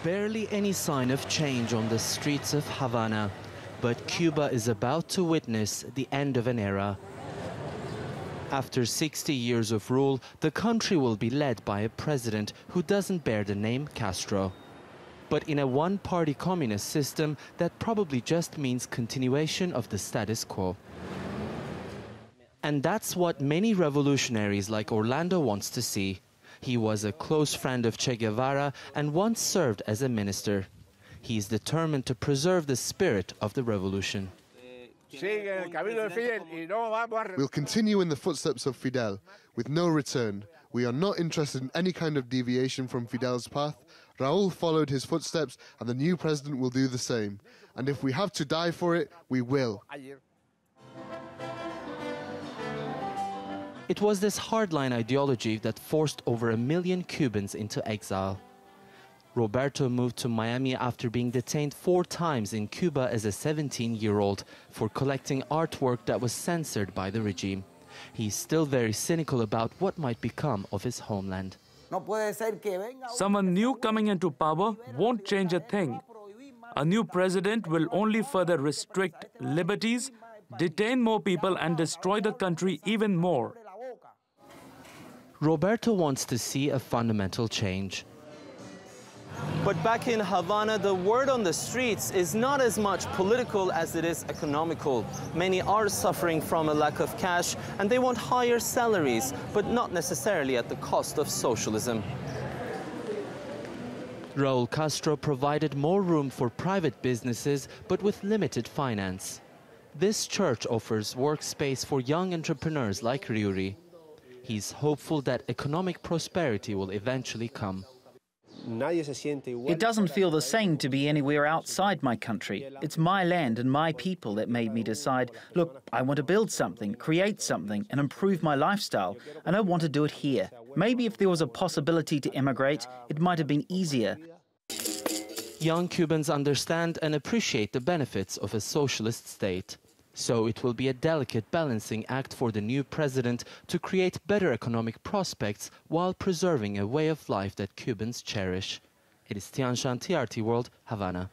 Barely any sign of change on the streets of Havana, but Cuba is about to witness the end of an era. After 60 years of rule, the country will be led by a president who doesn't bear the name Castro. But in a one-party communist system, that probably just means continuation of the status quo. And that's what many revolutionaries like Orlando wants to see. He was a close friend of Che Guevara and once served as a minister. He is determined to preserve the spirit of the revolution. We'll continue in the footsteps of Fidel, with no return. We are not interested in any kind of deviation from Fidel's path. Raúl followed his footsteps, and the new president will do the same. And if we have to die for it, we will. It was this hardline ideology that forced over 1 million Cubans into exile. Roberto moved to Miami after being detained 4 times in Cuba as a 17-year-old for collecting artwork that was censored by the regime. He's still very cynical about what might become of his homeland. Someone new coming into power won't change a thing. A new president will only further restrict liberties, detain more people, and destroy the country even more. Roberto wants to see a fundamental change. But back in Havana, the word on the streets is not as much political as it is economical. Many are suffering from a lack of cash, and they want higher salaries, but not necessarily at the cost of socialism. Raúl Castro provided more room for private businesses, but with limited finance. This church offers workspace for young entrepreneurs like Ryuri. He's hopeful that economic prosperity will eventually come. It doesn't feel the same to be anywhere outside my country. It's my land and my people that made me decide, look, I want to build something, create something, and improve my lifestyle, and I want to do it here. Maybe if there was a possibility to emigrate, it might have been easier. Young Cubans understand and appreciate the benefits of a socialist state. So it will be a delicate balancing act for the new president to create better economic prospects while preserving a way of life that Cubans cherish. Ediz Tiyansan, TRT World, Havana.